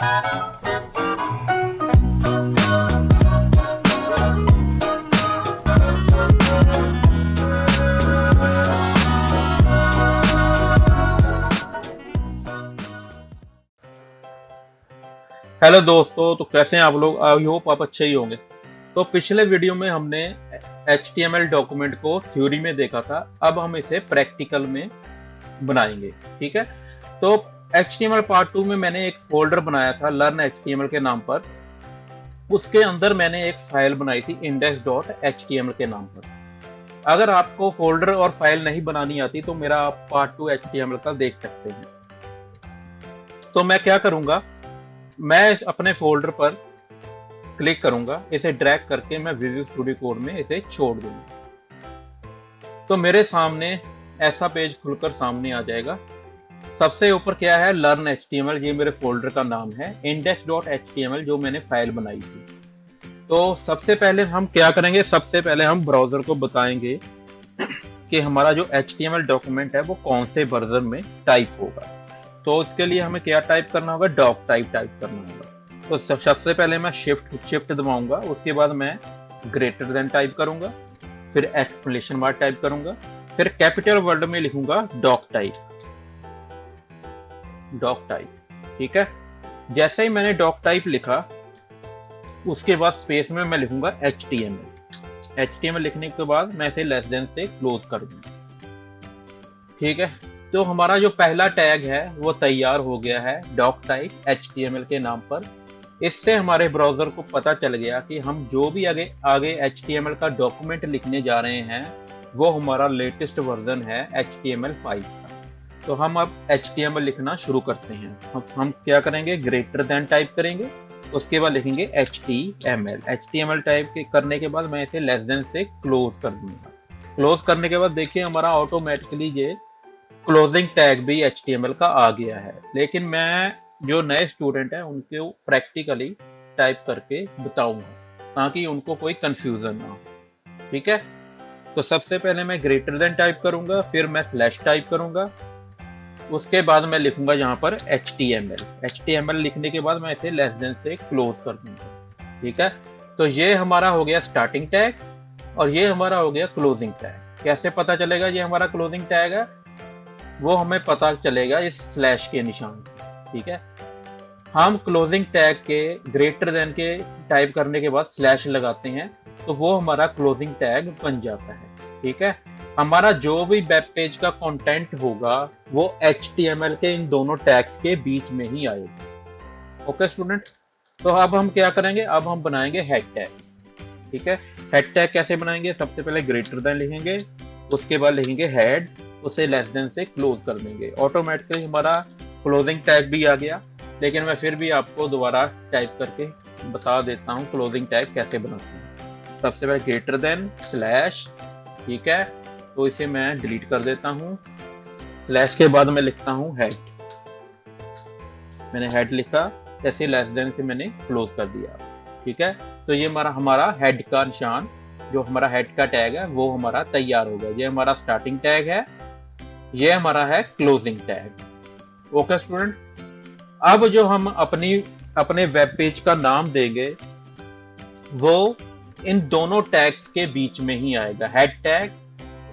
Hello दोस्तों, तो कैसे हैं आप लोग। आई होप आप अच्छे ही होंगे। तो पिछले वीडियो में हमने HTML डॉक्यूमेंट को थ्योरी में देखा था, अब हम इसे प्रैक्टिकल में बनाएंगे। ठीक है, तो HTML पार्ट 2 में मैंने एक फोल्डर बनाया था लर्न HTML के नाम पर। उसके अंदर मैंने एक फाइल बनाई थी index.html के नाम पर। अगर आपको फोल्डर और फाइल नहीं बनानी आती तो मेरा आप पार्ट 2 HTML का देख सकते हैं। तो मैं क्या करूंगा, मैं अपने फोल्डर पर क्लिक करूंगा, इसे ड्रैग करके मैं विजुअल स्टूडियो कोड में इसे छोड़ दूंगा। तो मेरे सामने ऐसा पेज खुलकर सामने आ जाएगा। सबसे ऊपर क्या है, लर्न HTML, ये मेरे फोल्डर का नाम है। index.html जो मैंने फाइल बनाई थी। तो सबसे पहले हम क्या करेंगे, सबसे पहले हम ब्राउजर को बताएंगे कि हमारा जो HTML डॉक्यूमेंट है वो कौन से वर्जन में टाइप होगा। तो उसके लिए हमें क्या टाइप करना होगा, डॉक टाइप करना होगा। तो सबसे पहले मैं शिफ्ट दबाऊंगा, उसके बाद मैं ग्रेटर देन टाइप करूंगा, फिर एक्सक्लेमेशन मार्क टाइप करूंगा, फिर कैपिटल वर्ड में लिखूंगा डॉक टाइप। ठीक है, जैसे ही मैंने डॉक टाइप लिखा उसके बाद स्पेस में मैं लिखूंगा HTML लिखने के बाद मैं इसे लेस देन से क्लोज कर दूंगा। ठीक है, तो हमारा जो पहला टैग है वो तैयार हो गया है डॉक टाइप HTML के नाम पर। इससे हमारे ब्राउजर को पता चल गया कि हम जो भी आगे HTML का डॉक्यूमेंट लिखने जा रहे हैं वो हमारा लेटेस्ट वर्जन है HTML5 का। तो हम अब HTML लिखना शुरू करते हैं। हम क्या करेंगे, ग्रेटर देन टाइप करेंगे, उसके बाद लिखेंगे HTML टाइप करने के बाद मैं इसे लेस देन से क्लोज कर दूंगा। क्लोज करने के बाद देखिए हमारा ऑटोमेटिकली ये क्लोजिंग टैग भी HTML का आ गया है। लेकिन मैं जो नए स्टूडेंट हैं उनको प्रैक्टिकली टाइप करके बताऊंगा ताकि उनको कोई कंफ्यूजन ना हो। ठीक है, तो सबसे पहले मैं ग्रेटर देन टाइप करूंगा, फिर मैं स्लैश टाइप करूंगा, उसके बाद मैं लिखूंगा यहाँ पर HTML लिखने के बाद मैं इसे लेस देन से क्लोज कर दूंगा। ठीक है, तो ये हमारा हो गया स्टार्टिंग टैग और ये हमारा हो गया क्लोजिंग टैग। कैसे पता चलेगा ये हमारा क्लोजिंग टैग है, वो हमें पता चलेगा इस स्लैश के निशान से। ठीक है, हम क्लोजिंग टैग के ग्रेटर देन के टाइप करने के बाद स्लैश लगाते हैं तो वो हमारा क्लोजिंग टैग बन जाता है। ठीक है, हमारा जो भी वेब पेज का कंटेंट होगा वो HTML के इन दोनों टैग्स के बीच में ही आएगा। ओके स्टूडेंट, तो अब हम क्या करेंगे, अब हम बनाएंगे हेड टैग। ठीक है, हेड टैग कैसे बनाएंगे, सबसे पहले ग्रेटर देन लिखेंगे, उसके बाद लिखेंगे हेड, उसे लेस देन से क्लोज कर देंगे। ऑटोमेटिकली हमारा क्लोजिंग टैग भी आ गया, लेकिन मैं फिर भी आपको दोबारा टाइप करके बता देता हूँ क्लोजिंग टैग कैसे बनाते हैं। सबसे पहले ग्रेटर देन स्लैश, ठीक है, तो इसे मैं डिलीट कर देता हूँ। स्लैश के बाद मैं लिखता हूँ हेड, मैंने हेड लिखा, जैसे लेस देन से मैंने क्लोज कर दिया। ठीक है, तो ये हमारा हेड का निशान, जो हमारा हेड का टैग है वो हमारा तैयार हो गया। ये हमारा स्टार्टिंग टैग है, ये हमारा है क्लोजिंग टैग। ओके स्टूडेंट, अब जो हम अपने वेब पेज का नाम देंगे वो इन दोनों टैग्स के बीच में ही आएगा। हेड टैग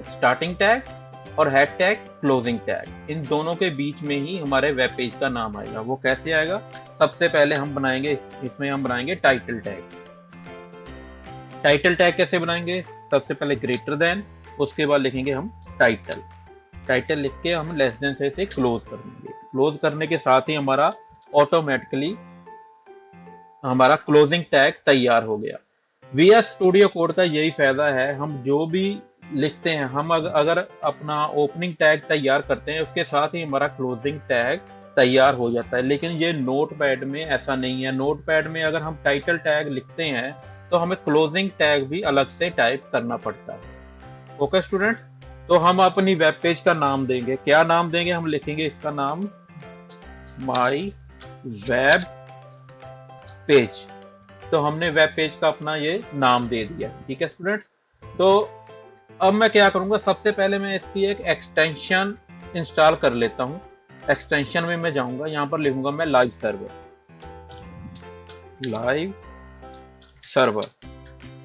स्टार्टिंग टैग और हेड टैग क्लोजिंग टैग, इन दोनों के बीच में ही हमारे वेब पेज का नाम आएगा। वो कैसे आएगा, सबसे पहले हम बनाएंगे, इसमें हम बनाएंगे टाइटल टैग। टाइटल टैग कैसे बनाएंगे, सबसे पहले ग्रेटर देन, उसके बाद लिखेंगे हम टाइटल लिख के हम लेस देन से इसे क्लोज कर देंगे। क्लोज करने के साथ ही हमारा ऑटोमेटिकली हमारा क्लोजिंग टैग तैयार हो गया। VS स्टूडियो कोड का यही फायदा है, हम जो भी लिखते हैं, हम अगर अपना ओपनिंग टैग तैयार करते हैं उसके साथ ही हमारा क्लोजिंग टैग तैयार हो जाता है। लेकिन ये नोटपैड में ऐसा नहीं है। नोटपैड में अगर हम टाइटल टैग लिखते हैं तो हमें क्लोजिंग टैग भी अलग से टाइप करना पड़ता है। ओके स्टूडेंट, तो हम अपनी वेब पेज का नाम देंगे। क्या नाम देंगे, हम लिखेंगे इसका नाम माई वेब पेज। तो हमने वेब पेज का अपना ये नाम दे दिया। ठीक है स्टूडेंट्स, तो अब मैं क्या करूंगा, सबसे पहले मैं इसकी एक एक्सटेंशन इंस्टॉल कर लेता हूं। एक्सटेंशन में मैं जाऊंगा, यहां पर लिखूंगा मैं लाइव सर्वर। Live server.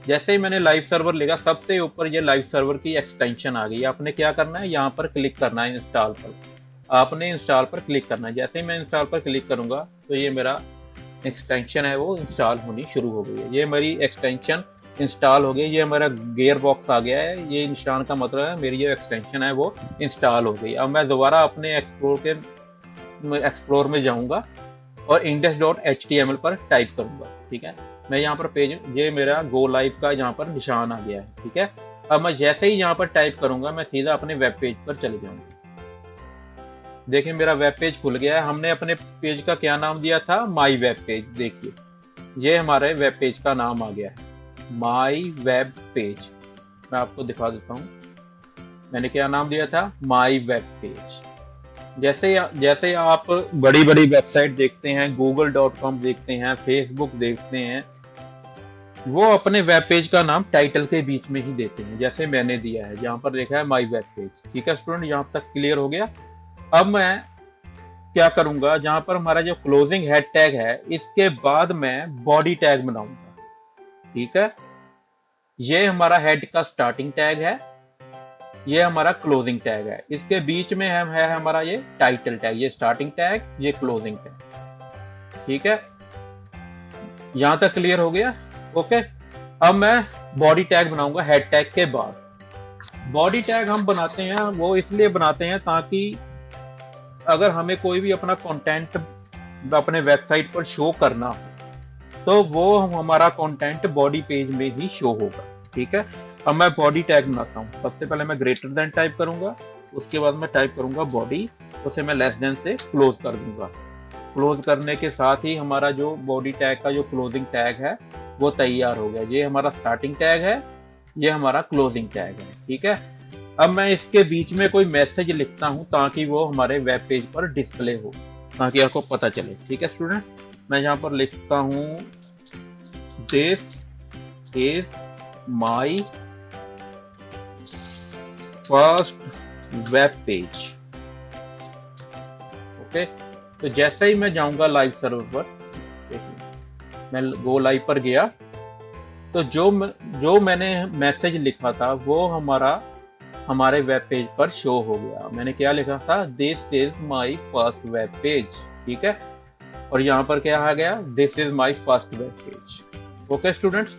जैसे ही मैंने लाइव सर्वर लिखा, सबसे ऊपर ये लाइव सर्वर की एक्सटेंशन आ गई। आपने क्या करना है, यहाँ पर क्लिक करना है इंस्टॉल पर। आपने इंस्टॉल पर क्लिक करना है। जैसे ही मैं इंस्टॉल पर क्लिक करूंगा तो ये मेरा एक्सटेंशन है वो इंस्टॉल होनी शुरू हो गई है। ये मेरी एक्सटेंशन इंस्टॉल हो गई। ये हमारा गियर बॉक्स आ गया है। ये निशान का मतलब है मेरी जो एक्सटेंशन है वो इंस्टॉल हो गई। अब मैं दोबारा अपने एक्सप्लोर में जाऊंगा और index.html पर टाइप करूंगा। ठीक है, मैं यहाँ पर पेज, ये मेरा गो लाइव का यहाँ पर निशान आ गया है। ठीक है, अब मैं जैसे ही यहाँ पर टाइप करूंगा मैं सीधा अपने वेब पेज पर चले जाऊंगा। देखिए मेरा वेब पेज खुल गया है। हमने अपने पेज का क्या नाम दिया था, माई वेब पेज। देखिए ये हमारे वेब पेज का नाम आ गया है, माई वेब पेज। मैं आपको दिखा देता हूँ, मैंने क्या नाम दिया था, माई वेब पेज। जैसे आप बड़ी बड़ी वेबसाइट देखते हैं, google.com देखते हैं, फेसबुक देखते हैं, वो अपने वेब पेज का नाम टाइटल के बीच में ही देते हैं। जैसे मैंने दिया है, यहाँ पर लिखा है माई वेब पेज। ठीक है स्टूडेंट, यहाँ तक क्लियर हो गया। अब मैं क्या करूंगा, जहां पर हमारा जो क्लोजिंग हेड टैग है, इसके बाद मैं बॉडी टैग बनाऊंगा। ठीक है, ये हमारा हेड का स्टार्टिंग टैग है, ये हमारा क्लोजिंग टैग है। इसके बीच में है हमारा ये टाइटल टैग, ये स्टार्टिंग टैग, ये क्लोजिंग टैग। ठीक है, यहां तक क्लियर हो गया। ओके, अब मैं बॉडी टैग बनाऊंगा हेड टैग के बाद। बॉडी टैग हम बनाते हैं, वो इसलिए बनाते हैं ताकि अगर हमें कोई भी अपना कंटेंट अपने वेबसाइट पर शो करना हो तो वो हमारा कंटेंट बॉडी पेज में ही शो होगा। ठीक है, अब मैं बॉडी टैग बनाता हूँ। सबसे पहले मैं ग्रेटर देन टाइप करूंगा, उसके बाद मैं टाइप करूंगा बॉडी, उसे मैं लेस देन से क्लोज कर दूंगा। क्लोज करने के साथ ही हमारा जो बॉडी टैग का जो क्लोजिंग टैग है वो तैयार हो गया। ये हमारा स्टार्टिंग टैग है, ये हमारा क्लोजिंग टैग है। ठीक है, अब मैं इसके बीच में कोई मैसेज लिखता हूं ताकि वो हमारे वेब पेज पर डिस्प्ले हो, ताकि आपको पता चले। ठीक है स्टूडेंट, मैं यहाँ पर लिखता हूं this is my first web page. Okay, तो जैसे ही मैं जाऊंगा लाइव सर्वर पर, मैं गो लाइव पर गया तो जो मैंने मैसेज लिखा था वो हमारे वेब पेज पर शो हो गया। मैंने क्या लिखा था, this is my first web page. ठीक है, और यहाँ पर क्या आ गया, this is my first web page. Okay students,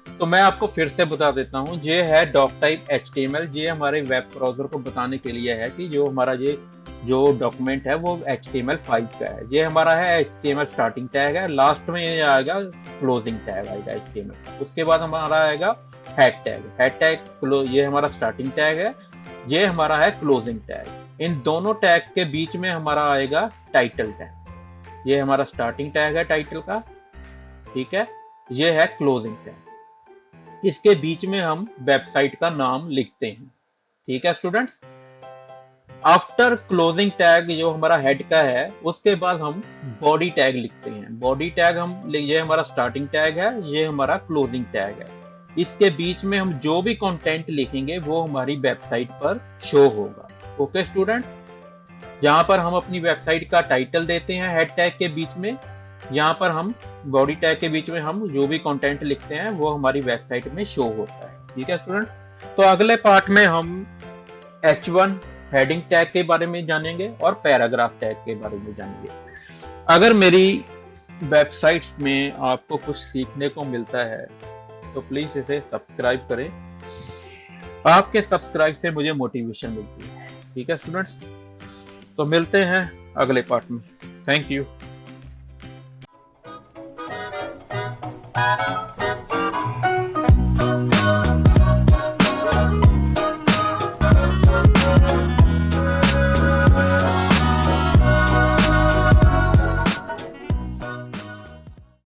तो मैं आपको फिर से बता देता हूँ, ये है डॉकटाइप HTML। ये हमारे वेब ब्राउजर को बताने के लिए है कि जो हमारा ये जो डॉक्यूमेंट है वो HTML5 का है। ये हमारा है HTML स्टार्टिंग टैग है, लास्ट में ये आएगा क्लोजिंग टैग आएगा HTML, उसके बाद हमारा आएगा हेड टैग। हेड टैग ये हमारा स्टार्टिंग टैग है, ये हमारा है क्लोजिंग टैग। इन दोनों टैग के बीच में हमारा आएगा टाइटल टैग। ये हमारा स्टार्टिंग टैग है टाइटल का। ठीक है, ये है क्लोजिंग टैग। इसके बीच में हम वेबसाइट का नाम लिखते हैं। ठीक है स्टूडेंट्स, आफ्टर क्लोजिंग टैग जो हमारा हेड का है, उसके बाद हम बॉडी टैग लिखते हैं। बॉडी टैग ये हमारा स्टार्टिंग टैग है, ये हमारा क्लोजिंग टैग है। इसके बीच में हम जो भी कंटेंट लिखेंगे वो हमारी वेबसाइट पर शो होगा। ओके स्टूडेंट, यहाँ पर हम अपनी वेबसाइट का टाइटल देते हैं हेड टैग के बीच में, यहाँ पर हम बॉडी टैग के बीच में हम जो भी कंटेंट लिखते हैं वो हमारी वेबसाइट में शो होता है। ठीक है स्टूडेंट, तो अगले पार्ट में हम H1 हेडिंग टैग के बारे में जानेंगे और पैराग्राफ टैग के बारे में जानेंगे। अगर मेरी वेबसाइट में आपको कुछ सीखने को मिलता है तो प्लीज इसे सब्सक्राइब करें। आपके सब्सक्राइब से मुझे मोटिवेशन मिलती है। ठीक है स्टूडेंट्स, तो मिलते हैं अगले पार्ट में। Thank you.